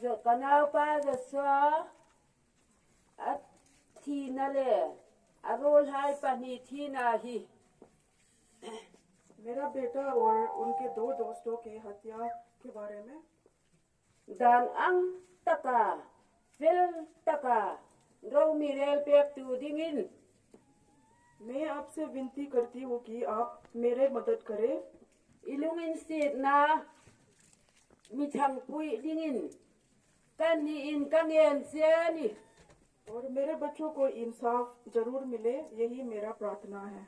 giờ con áo ba giờ xóa thi na le रोल हाय पानी थी ना ही मेरा बेटा और उनके दो दोस्तों के हत्या के बारे में दान अंग तका फिल तका रो मिरेल पेक तू दिंगिन मैं आपसे विनती करती हूँ कि आप मेरे मदद करें इलुंगिन सीट ना मिठंग पुई दिंगिन कन्नी इन कंगेन सेनी और मेरे बच्चों को इंसाफ जरूर मिले यही मेरा प्रार्थना है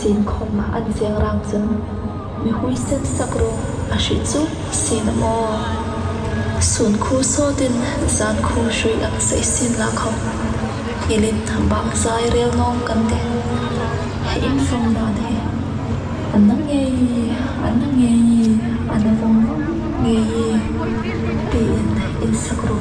xin khom ma an zeng rang chun mi hui sen sakro a hri chu sin mo sun khu so tin zan khu shui ang sei sin la khom ilin bang zai rel ngong kan te in from da de anang ngei anang ngei tin in sakro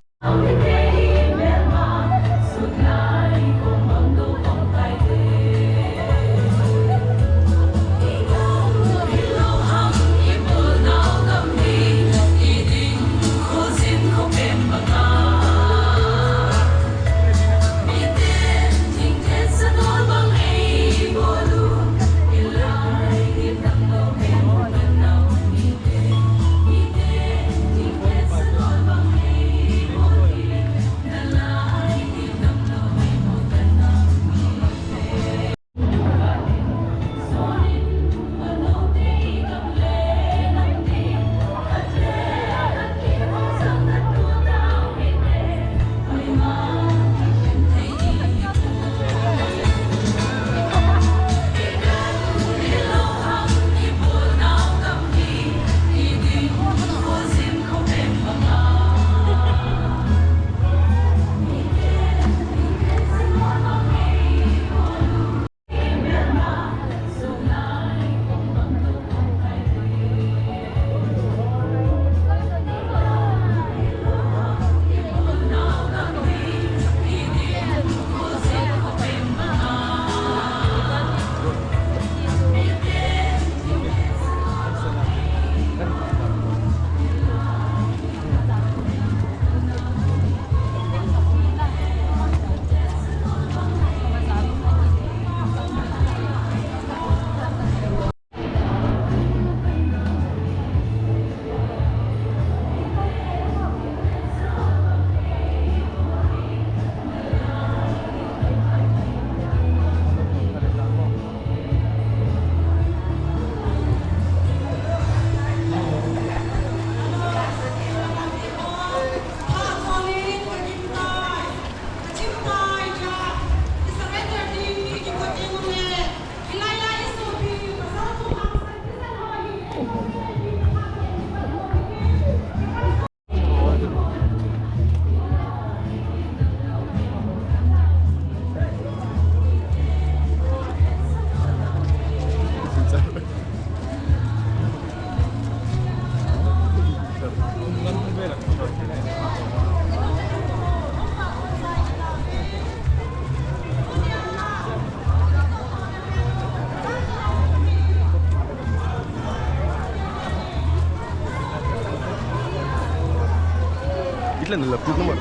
Ilan na lapit naman.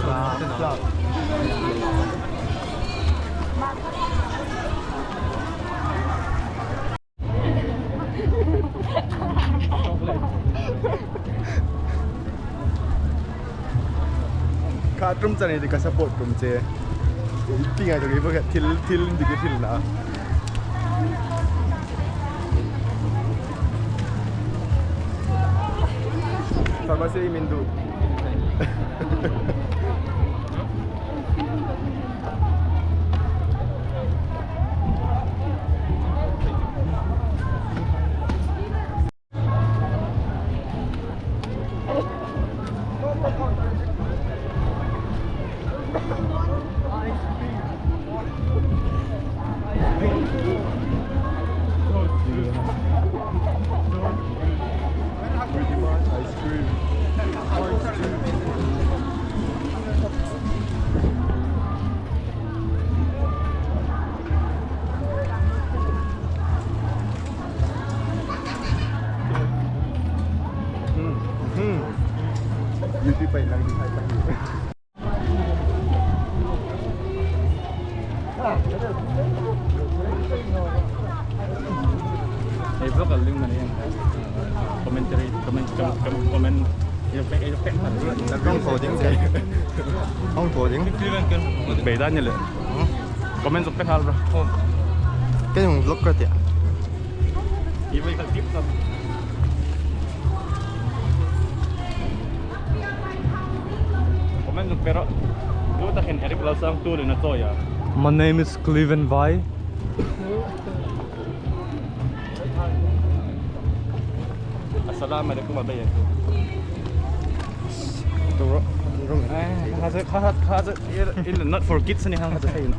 Katrum cani di kasapot tum ce. Tinggal jadi bagai til dikit til lah. Farmasi mindu. Beauty pa lang di tayo pagi. Vlog al link mana yang commentary comment yang pek Không phổ tiếng gì. Không phổ tiếng. beda nya le comment pek hal bro Cái thằng vlog cơ tiệt. ibu ikan tip lah comment pero lu tak hen erip langsung tu le na to ya. My name is Cleven Vai. Assalamualaikum warahmatullahi Tôi wabarakatuh. Not for kids ni hang hasa say na.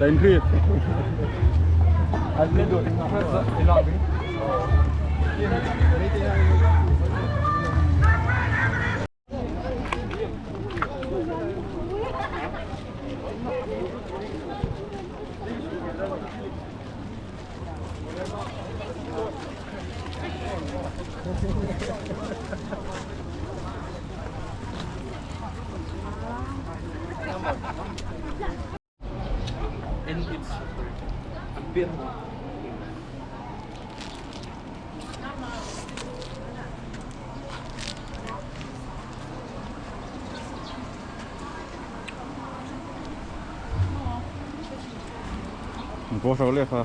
Đánh khuyết. anh lên được thì làm đi. And it's hampir Có số liệt hả?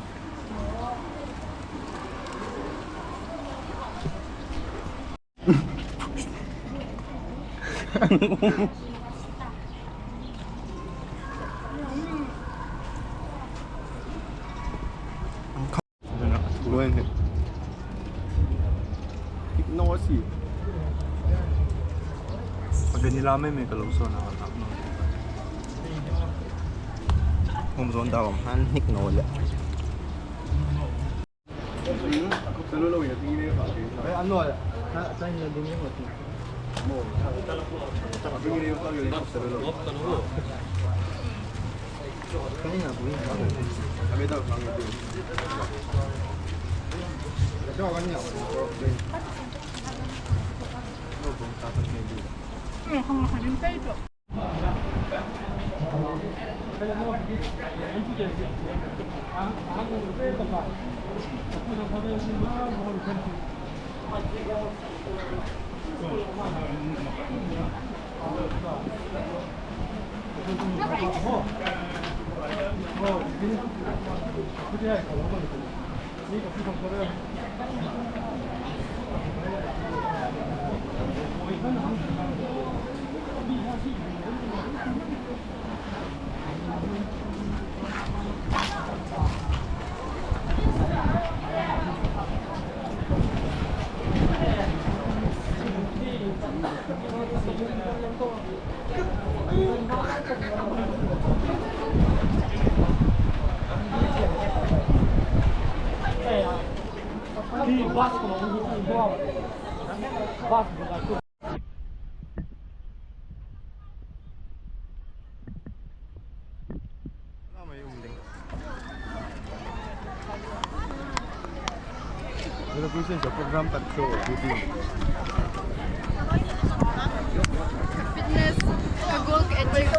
Luôn thì hypnosis. Pag nila may kaluso na anak mo. Không giống đâu, hắn hypnosis. Selalu yang tinggi ni pakai. Anu ada. Saya yang dunia mati. Mau. Tinggi ni pakai ni selalu. Kami nak boleh. Kami tahu kami tu. Kita orang ni apa? Kita pusing je program tak show shooting. Fitness, kagok, and check.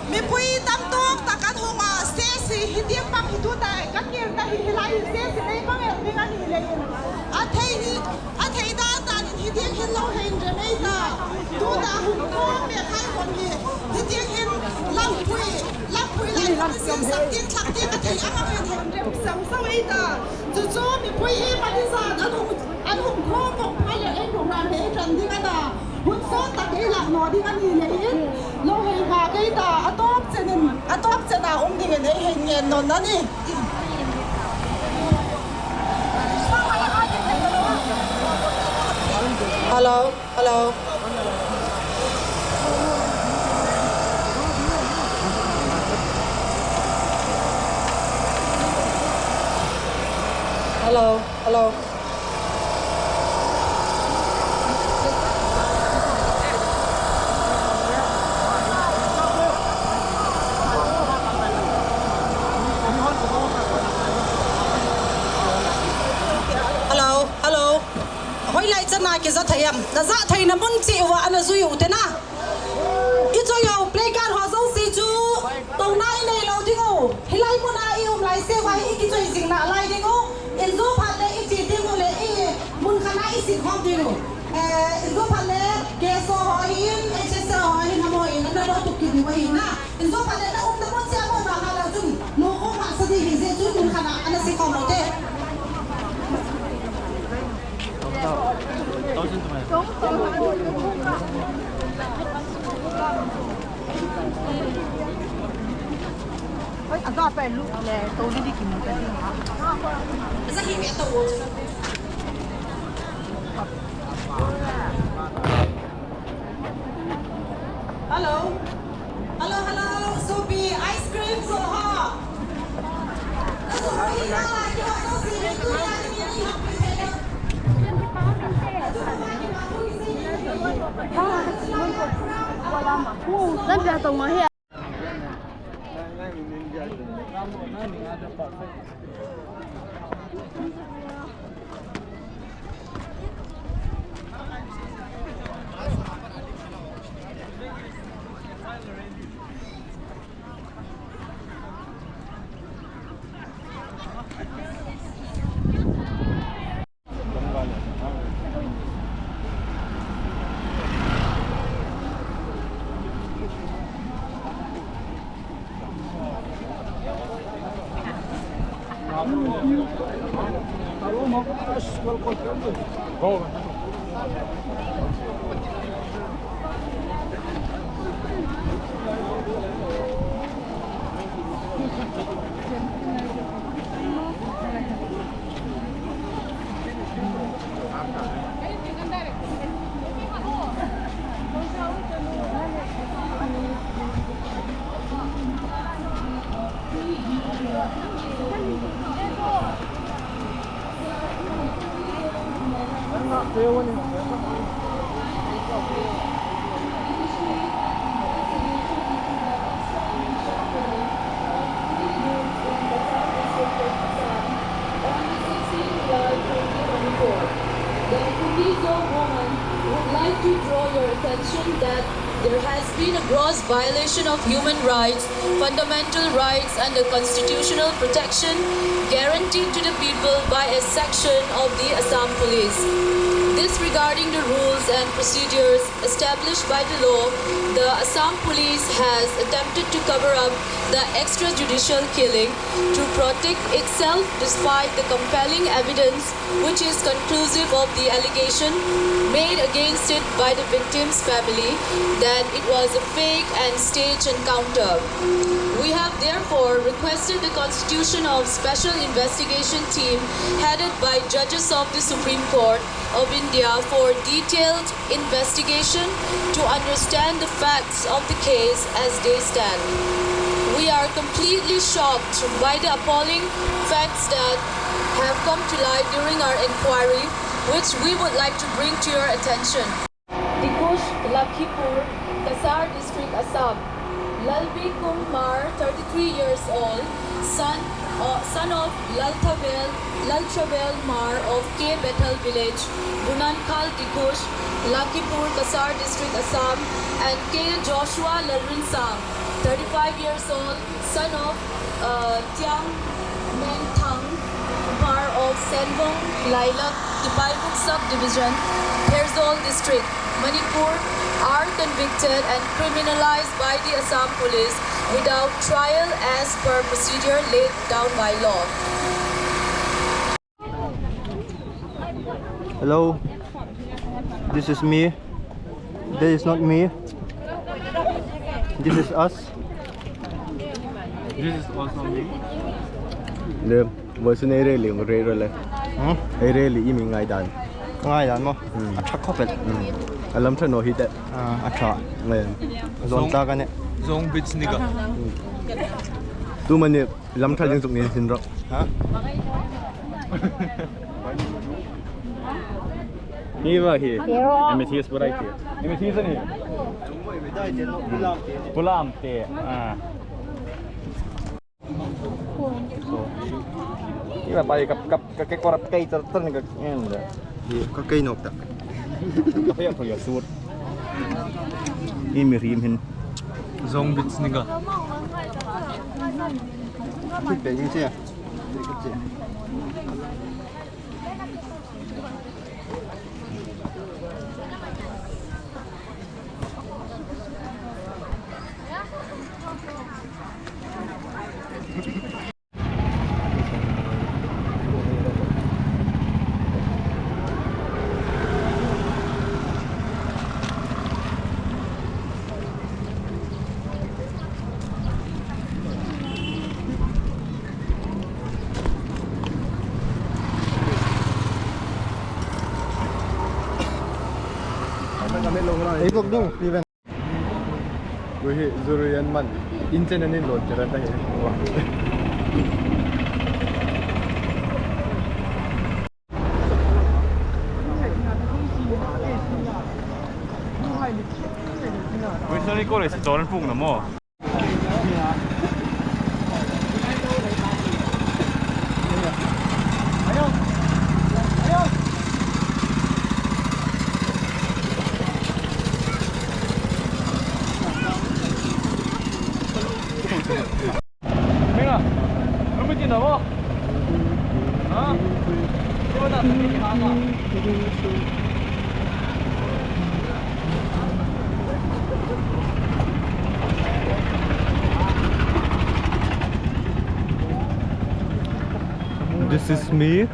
Mi pui tam tok takan honga stesi hidiam pang hidu tai kakir ta hilai stesi nei pang el ni kan hilai a thei da ta ni hidiam hin lo hein je nei ta tu da hum ko me khai kon ni hidiam hin lam pui lai sim sam tin thak tin ka thei anga me thon rem sam so ei ta chu mi pui e ma ni sa an hum ko ko ai le ei hum ran he tran di ka da hut so ta ke la no di kan ni le in lo hei ha ke ta atop chena ding ne hei ngen non na ni hello hello hoi lai chana ke za thayam da za thai na mun chi wa ana zu yu te na I cho yo play card ho zo si chu tong nai nei lo ding o hilai mo na I lai se wa I ki choi sing na lai ding o in zo pha le I chi ding o le I mun khana I si khom ding o in zo pha le ke so ho in che so ho in ha mo in na lo tu ki ni wa in na in zo pha le na na mo cha mo na ha la chu no o ma sa di hi se chu mun khana ana si khom lo te Agora para lu le to ni di kim ka ni ha. Sa hi me to Hello Sophie ice cream so hot Lan biar tong mahir. There has been a gross violation of human rights, fundamental rights and the constitutional protection guaranteed to the people by a section of the Assam Police. Disregarding the rules and procedures established by the law, the Assam Police has attempted to cover up the extrajudicial killing to protect itself despite the compelling evidence which is conclusive of the allegation made against it by the victim's family that it was a fake and staged encounter. We have therefore requested the constitution of Special Investigation Team headed by judges of the Supreme Court of India for detailed investigation to understand the facts of the case as they stand. We are completely shocked by the appalling facts that have come to light during our inquiry, which we would like to bring to your attention. Dikush, Lakhipur, Kasar District, Assam. Lalbi Kumar, 33 years old, son of Lalchavel Mar of K. Bethel Village, Bunankal Dikush, Lakhipur, Kasar District, Assam, and K. Joshua Lalrin Sang, 35 years old, son of Tiang Mengthang Hmar of Senvawn, Lailak, Dipalpuk Subdivision, Herzol District, Manipur, are convicted and criminalized by the Assam Police without trial as per procedure laid down by law. Hello, this is me. That is not me. This is us. This is also me. Le, voice ne really le. I really imi ngai dan. Ngai dan mo. Acha kopet. Alam thano hi that. Acha. Ngai. Zon ta kan ne. Zong bits niga. Tu man ne lam tha jing suk ne sin ro. Ha? Here, here. MT is right here. MT is in here. Pulam te. Ini apa ya kap korap kai terten ke enda. Ka kai nok ta. Apa ya for your suit. Imi rim hin. Zong bits niga. Kit pe ni se. Hey, look, no, Steven. Gue Zurian man, internet ini load jalan dah ya. 过来是做人碰的么没了，能不进的不？啊？我那是给你拿嘛。This is me.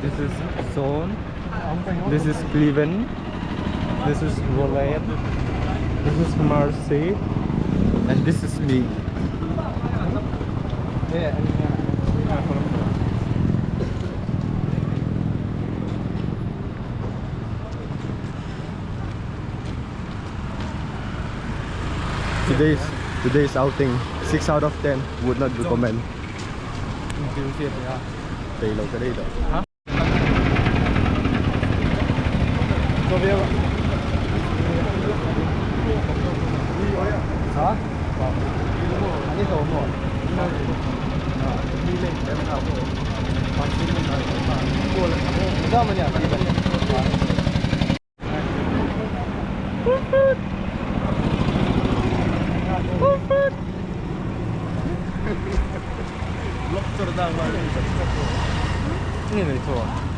This is Zone. This is Cleven. This is Roland. This is Marcy. And this is me. Today's outing 6 out of 10 would not recommend. Tay lâu cái đây rồi. Hả? Có biết không? Hả? Anh đi đâu mà? Đi lên để mà nào. Còn đi lên nào mà. Cô là sao mà nhỉ? Lốc cho ra mà. Ini nih coba.